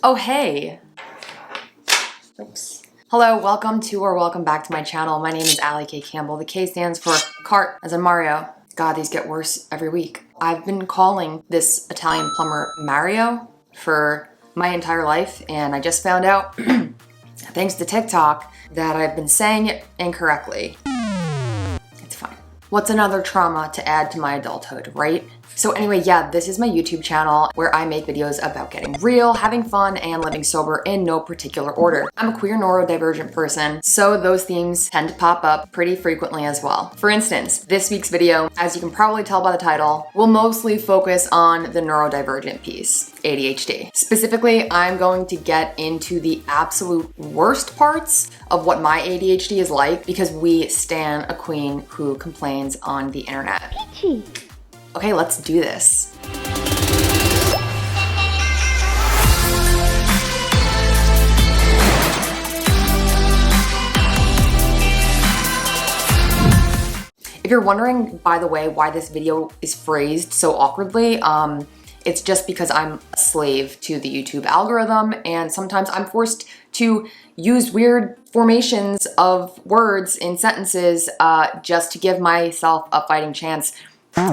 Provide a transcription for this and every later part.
Oh, hey. Oops. Hello, welcome to or welcome back to my channel. My name is Allie K. Campbell. The K stands for Cart, as in Mario. God, these get worse every week. I've been calling this Italian plumber Mario for my entire life, and I just found out, thanks to TikTok, that I've been saying it incorrectly. It's fine. What's another trauma to add to my adulthood, right? So anyway, yeah, this is my YouTube channel where I make videos about getting real, having fun, and living sober in no particular order. I'm a queer neurodivergent person, so those themes tend to pop up pretty frequently as well. For instance, this week's video, as you can probably tell by the title, will mostly focus on the neurodivergent piece, ADHD. Specifically, I'm going to get into the absolute worst parts of what my ADHD is like because we stan a queen who complains on the internet. Peachy. Okay, let's do this. If you're wondering, by the way, why this video is phrased so awkwardly, it's just because I'm a slave to the YouTube algorithm, and sometimes I'm forced to use weird formations of words in sentences just to give myself a fighting chance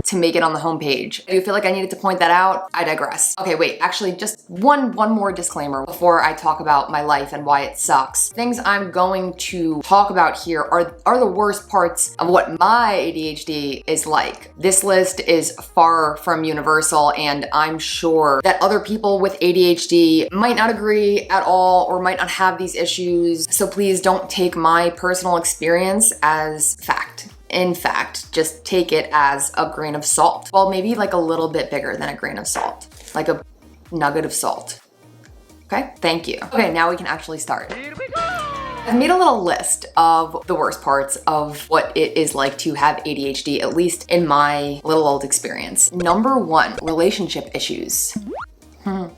to make it on the homepage. I do feel like I needed to point that out. I digress. Okay, wait, actually just one more disclaimer before I talk about my life and why it sucks. Things I'm going to talk about here are the worst parts of what my ADHD is like. This list is far from universal, and I'm sure that other people with ADHD might not agree at all or might not have these issues, so please don't take my personal experience as fact. In fact, just take it as a grain of salt. Well, maybe like a little bit bigger than a grain of salt, like a nugget of salt. Okay, thank you. Okay, now we can actually start. Here we go. I've made a little list of the worst parts of what it is like to have ADHD, at least in my little old experience. Number one, relationship issues.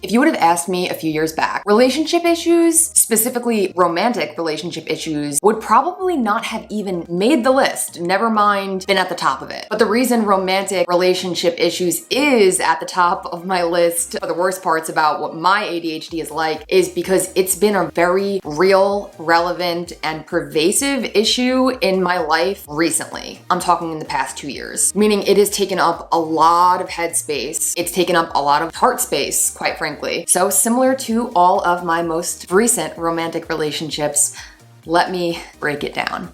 If you would have asked me a few years back, relationship issues, specifically romantic relationship issues, would probably not have even made the list, never mind been at the top of it. But the reason romantic relationship issues is at the top of my list of the worst parts about what my ADHD is like is because it's been a very real, relevant, and pervasive issue in my life recently. I'm talking in the past 2 years, meaning it has taken up a lot of headspace. It's taken up a lot of heart space, quite frankly. So similar to all of my most recent romantic relationships, let me break it down.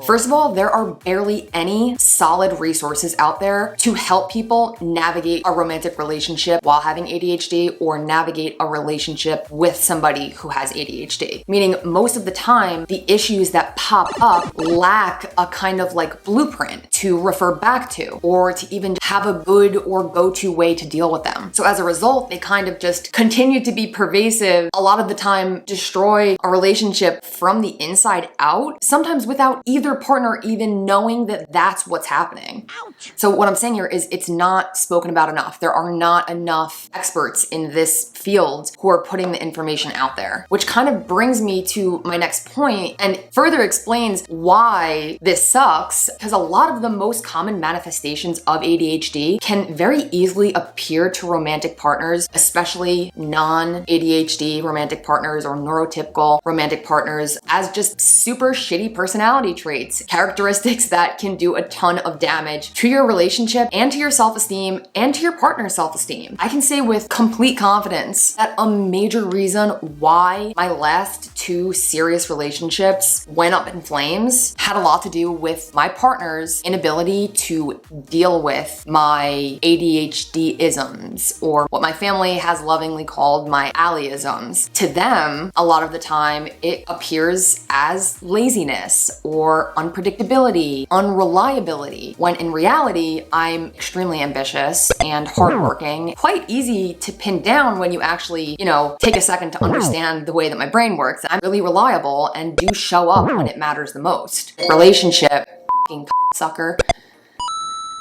First of all, there are barely any solid resources out there to help people navigate a romantic relationship while having ADHD or navigate a relationship with somebody who has ADHD. Meaning most of the time, the issues that pop up lack a kind of like blueprint to refer back to or to even have a good or go-to way to deal with them. So as a result, they kind of just continue to be pervasive, a lot of the time destroy a relationship from the inside out, sometimes without either partner even knowing that that's what's happening. Ouch. So what I'm saying here is it's not spoken about enough. There are not enough experts in this field who are putting the information out there, which kind of brings me to my next point and further explains why this sucks, because a lot of the most common manifestations of ADHD can very easily appear to romantic partners, especially non-ADHD romantic partners or neurotypical romantic partners, as just super shitty personality traits. Characteristics that can do a ton of damage to your relationship and to your self-esteem and to your partner's self-esteem. I can say with complete confidence that a major reason why my last 2 serious relationships went up in flames had a lot to do with my partner's inability to deal with my ADHD-isms, or what my family has lovingly called my Allie-isms. To them, a lot of the time, it appears as laziness or unpredictability, unreliability, when in reality, I'm extremely ambitious and hardworking, quite easy to pin down when you actually, take a second to understand the way that my brain works. I'm really reliable and do show up when it matters the most. Relationship, sucker.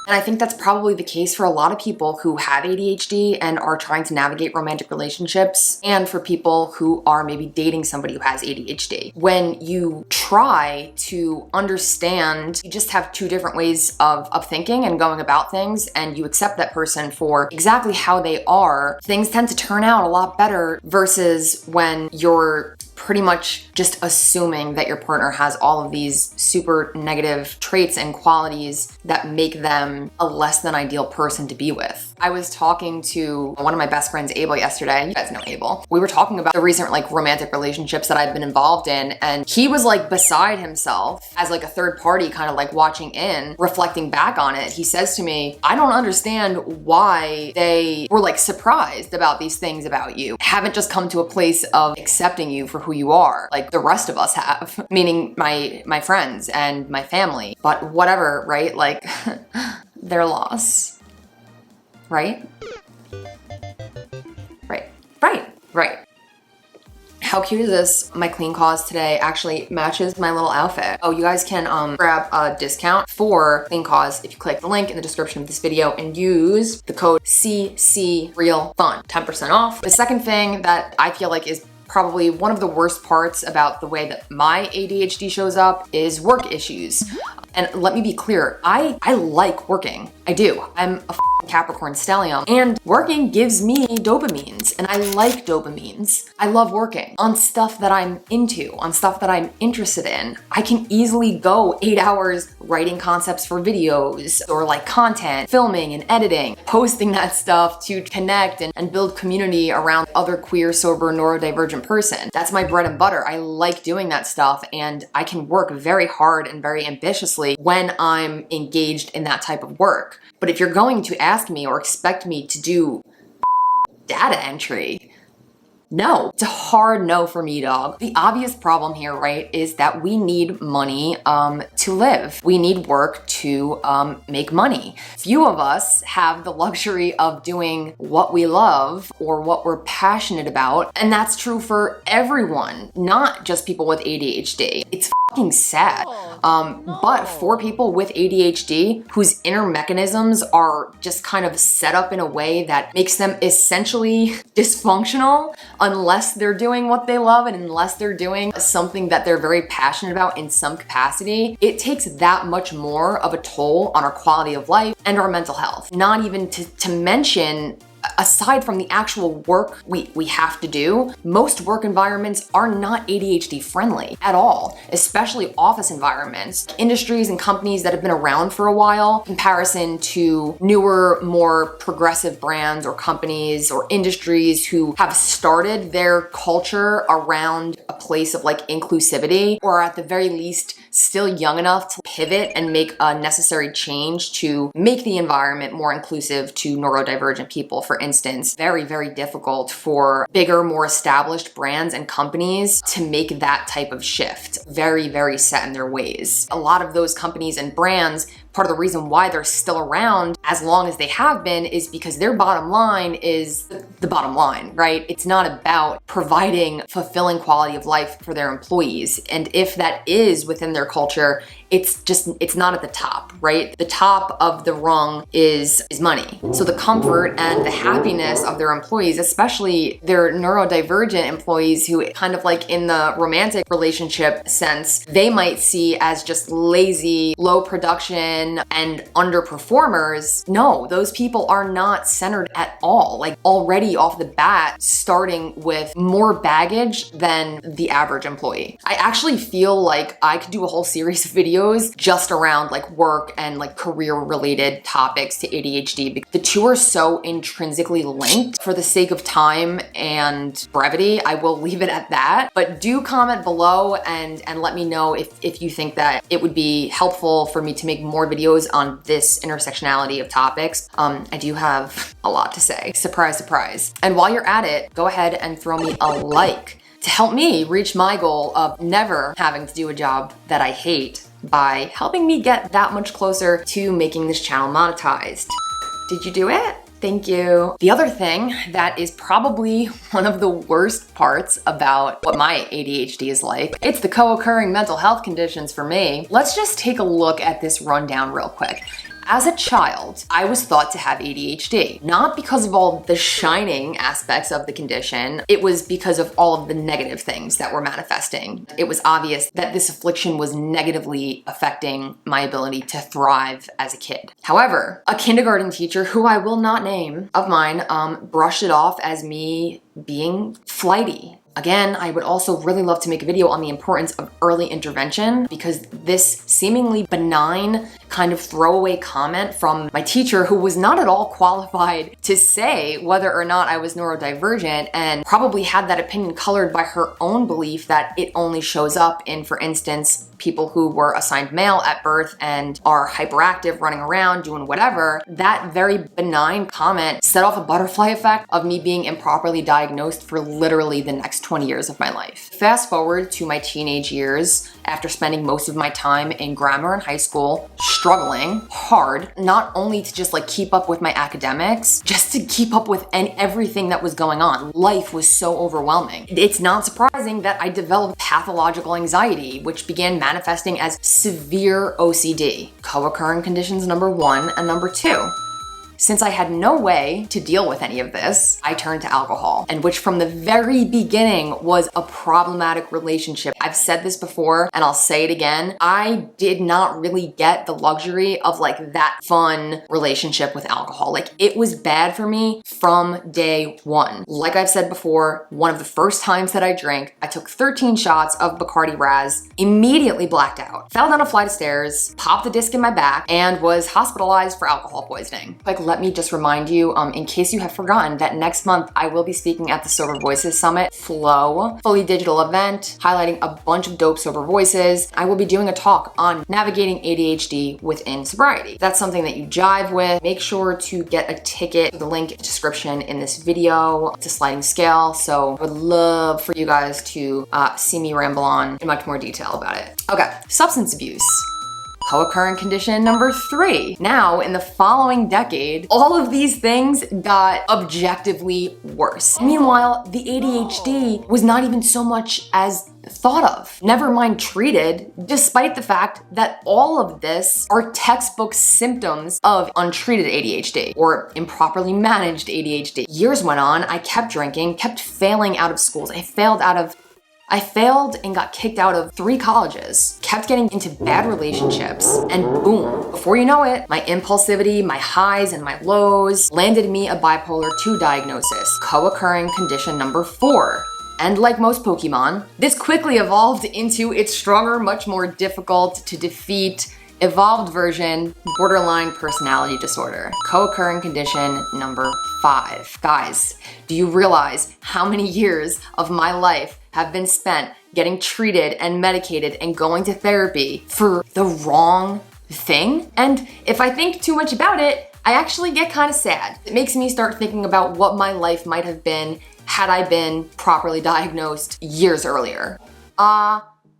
And I think that's probably the case for a lot of people who have ADHD and are trying to navigate romantic relationships, and for people who are maybe dating somebody who has ADHD. When you try to understand, you just have two different ways of thinking and going about things, and you accept that person for exactly how they are, things tend to turn out a lot better versus when you're pretty much just assuming that your partner has all of these super negative traits and qualities that make them a less than ideal person to be with. I was talking to one of my best friends, Abel, yesterday. You guys know Abel. We were talking about the recent romantic relationships that I've been involved in, and he was beside himself as a third party, kind of watching in, reflecting back on it. He says to me, I don't understand why they were surprised about these things about you. Haven't just come to a place of accepting you for who you are, like the rest of us have, meaning my friends and my family. But whatever, right? Their loss, right? Right. How cute is this? My clean cause today actually matches my little outfit. Oh, you guys can grab a discount for clean cause if you click the link in the description of this video and use the code CCRealFun, 10% off. The second thing that I feel is probably one of the worst parts about the way that my ADHD shows up is work issues. And let me be clear, I like working. I do. I'm a Capricorn stellium, and working gives me dopamines, and I like dopamines. I love working on stuff that I'm into, on stuff that I'm interested in. I can easily go 8 hours writing concepts for videos or content, filming and editing, posting that stuff to connect and build community around other queer, sober, neurodivergent person. That's my bread and butter. I like doing that stuff, and I can work very hard and very ambitiously when I'm engaged in that type of work. But if you're going to ask me or expect me to do data entry, no, it's a hard no for me, dog. The obvious problem here, right, is that we need money to live. We need work to make money. Few of us have the luxury of doing what we love or what we're passionate about, and that's true for everyone, not just people with ADHD. It's fucking sad. But for people with ADHD whose inner mechanisms are just kind of set up in a way that makes them essentially dysfunctional, unless they're doing what they love and unless they're doing something that they're very passionate about in some capacity, it takes that much more of a toll on our quality of life and our mental health. Not even to mention, aside from the actual work we have to do, most work environments are not ADHD friendly at all, especially office environments. Industries and companies that have been around for a while, in comparison to newer, more progressive brands or companies or industries who have started their culture around a place of inclusivity, or at the very least still young enough to pivot and make a necessary change to make the environment more inclusive to neurodivergent people. For instance, very, very difficult for bigger, more established brands and companies to make that type of shift. Very, very set in their ways. A lot of those companies and brands, part of the reason why they're still around as long as they have been is because their bottom line is the bottom line, right? It's not about providing fulfilling quality of life for their employees. And if that is within their culture, it's not at the top, right? The top of the rung is money. So the comfort and the happiness of their employees, especially their neurodivergent employees who kind of in the romantic relationship sense, they might see as just lazy, low production and underperformers. No, those people are not centered at all. Already off the bat, starting with more baggage than the average employee. I actually feel like I could do a whole series of videos just around work and career related topics to ADHD. The two are so intrinsically linked. For the sake of time and brevity, I will leave it at that. But do comment below and let me know if you think that it would be helpful for me to make more videos on this intersectionality of topics. I do have a lot to say. Surprise, surprise. And while you're at it, go ahead and throw me a like to help me reach my goal of never having to do a job that I hate, by helping me get that much closer to making this channel monetized. Did you do it? Thank you. The other thing that is probably one of the worst parts about what my ADHD is like, it's the co-occurring mental health conditions for me. Let's just take a look at this rundown real quick. As a child, I was thought to have ADHD, not because of all the shining aspects of the condition. It was because of all of the negative things that were manifesting. It was obvious that this affliction was negatively affecting my ability to thrive as a kid. However, a kindergarten teacher, who I will not name, of mine, brushed it off as me being flighty. Again, I would also really love to make a video on the importance of early intervention, because this seemingly benign kind of throwaway comment from my teacher, who was not at all qualified to say whether or not I was neurodivergent, and probably had that opinion colored by her own belief that it only shows up in, for instance, people who were assigned male at birth and are hyperactive, running around, doing whatever. That very benign comment set off a butterfly effect of me being improperly diagnosed for literally the next 20 years of my life. Fast forward to my teenage years, after spending most of my time in grammar and high school, struggling hard, not only to just like keep up with my academics, just to keep up with everything that was going on. Life was so overwhelming. It's not surprising that I developed pathological anxiety, which began manifesting as severe OCD. Co-occurring conditions number 1 and number 2. Since I had no way to deal with any of this, I turned to alcohol, and which from the very beginning was a problematic relationship. I've said this before and I'll say it again. I did not really get the luxury of like that fun relationship with alcohol. Like, it was bad for me from day one. Like I've said before, one of the first times that I drank, I took 13 shots of Bacardi Raz, immediately blacked out, fell down a flight of stairs, popped a disc in my back, and was hospitalized for alcohol poisoning. Like, let me just remind you, in case you have forgotten, that next month I will be speaking at the Sober Voices Summit Flow, fully digital event, highlighting a bunch of dope sober voices. I will be doing a talk on navigating ADHD within sobriety. If that's something that you jive with, make sure to get a ticket. The link in the description in this video. It's a sliding scale, so I would love for you guys to see me ramble on in much more detail about it. Okay, substance abuse. Co-occurring condition number 3. Now, in the following decade, all of these things got objectively worse. Meanwhile, the ADHD was not even so much as thought of, never mind treated, despite the fact that all of this are textbook symptoms of untreated ADHD or improperly managed ADHD. Years went on, I kept drinking, kept failing out of schools. I failed and got kicked out of 3 colleges, kept getting into bad relationships, and boom, before you know it, my impulsivity, my highs and my lows landed me a bipolar 2 diagnosis, co-occurring condition number 4. And like most Pokemon, this quickly evolved into its stronger, much more difficult to defeat evolved version, borderline personality disorder, co-occurring condition number 5. Guys, do you realize how many years of my life have been spent getting treated and medicated and going to therapy for the wrong thing? And if I think too much about it, I actually get kind of sad. It makes me start thinking about what my life might have been had I been properly diagnosed years earlier.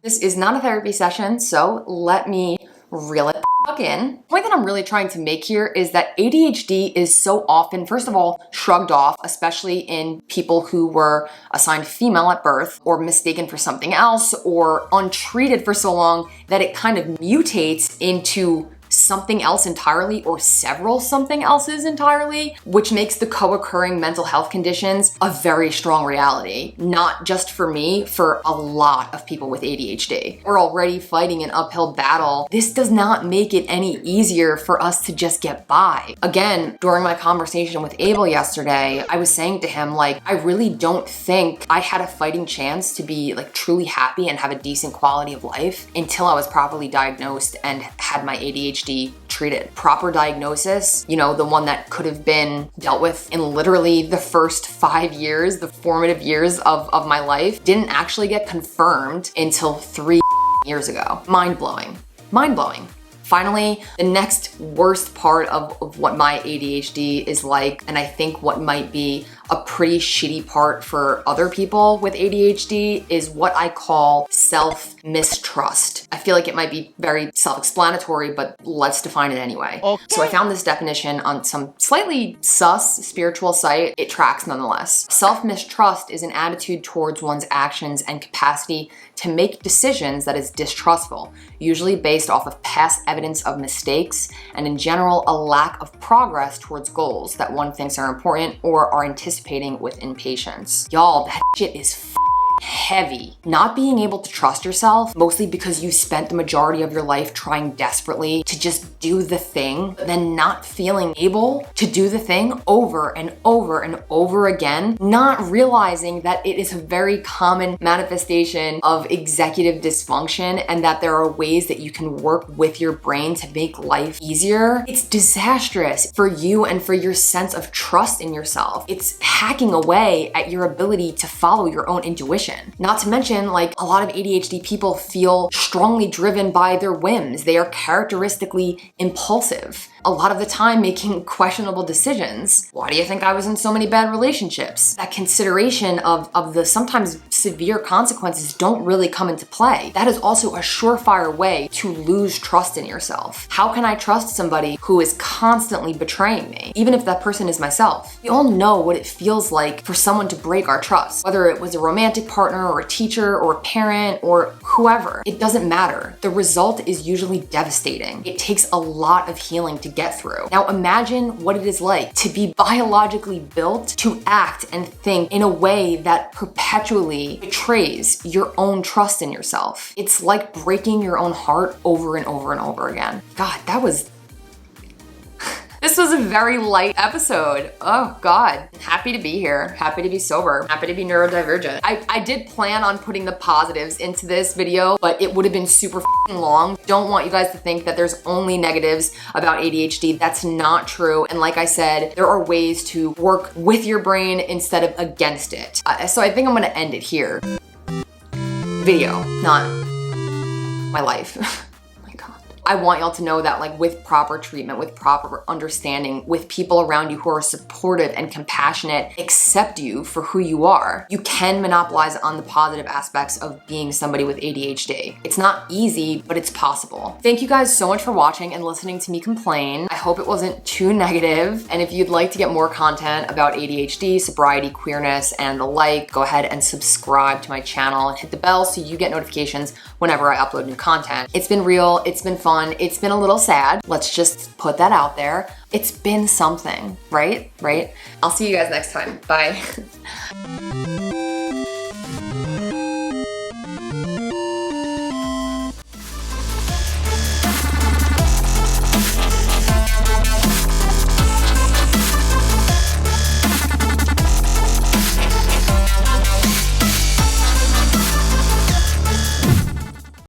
This is not a therapy session, so let me reel it in. The point that I'm really trying to make here is that ADHD is so often, first of all, shrugged off, especially in people who were assigned female at birth or mistaken for something else or untreated for so long that it kind of mutates into something else entirely or several something else's entirely, which makes the co-occurring mental health conditions a very strong reality. Not just for me, for a lot of people with ADHD. We're already fighting an uphill battle. This does not make it any easier for us to just get by. Again, during my conversation with Abel yesterday, I was saying to him, like, I really don't think I had a fighting chance to be like truly happy and have a decent quality of life until I was properly diagnosed and had my ADHD treated. Proper diagnosis, you know, the one that could have been dealt with in literally the first 5 years, the formative years of my life, didn't actually get confirmed until 3 years ago. Mind blowing. Mind blowing. Finally, the next worst part of what my ADHD is like, and I think what might be a pretty shitty part for other people with ADHD is what I call self-mistrust. I feel like it might be very self-explanatory, but let's define it anyway. Okay. So I found this definition on some slightly sus spiritual site. It tracks nonetheless. Self-mistrust is an attitude towards one's actions and capacity to make decisions that is distrustful, usually based off of past evidence of mistakes and in general a lack of progress towards goals that one thinks are important or are anticipating with impatience. Y'all, that shit is heavy. Not being able to trust yourself, mostly because you spent the majority of your life trying desperately to just do the thing, but then not feeling able to do the thing over and over and over again, not realizing that it is a very common manifestation of executive dysfunction and that there are ways that you can work with your brain to make life easier. It's disastrous for you and for your sense of trust in yourself. It's hacking away at your ability to follow your own intuition. Not to mention, like, a lot of ADHD people feel strongly driven by their whims. They are characteristically impulsive, a lot of the time making questionable decisions. Why do you think I was in so many bad relationships? That consideration of the sometimes severe consequences don't really come into play. That is also a surefire way to lose trust in yourself. How can I trust somebody who is constantly betraying me, even if that person is myself? We all know what it feels like for someone to break our trust, whether it was a romantic partner or a teacher or a parent or whoever. It doesn't matter. The result is usually devastating. It takes a lot of healing to get through. Now imagine what it is like to be biologically built to act and think in a way that perpetually betrays your own trust in yourself. It's like breaking your own heart over and over and over again. God, this was a very light episode. Oh God, happy to be here, happy to be sober, happy to be neurodivergent. I did plan on putting the positives into this video, but it would have been super f***ing long. Don't want you guys to think that there's only negatives about ADHD. That's not true. And like I said, there are ways to work with your brain instead of against it. So I think I'm gonna end it here. Video, not my life. I want y'all to know that, like, with proper treatment, with proper understanding, with people around you who are supportive and compassionate, accept you for who you are, you can monopolize on the positive aspects of being somebody with ADHD. It's not easy, but it's possible. Thank you guys so much for watching and listening to me complain. I hope it wasn't too negative. And if you'd like to get more content about ADHD, sobriety, queerness, and the like, go ahead and subscribe to my channel and hit the bell so you get notifications whenever I upload new content. It's been real, it's been fun. It's been a little sad. Let's just put that out there. It's been something, right? I'll see you guys next time. Bye.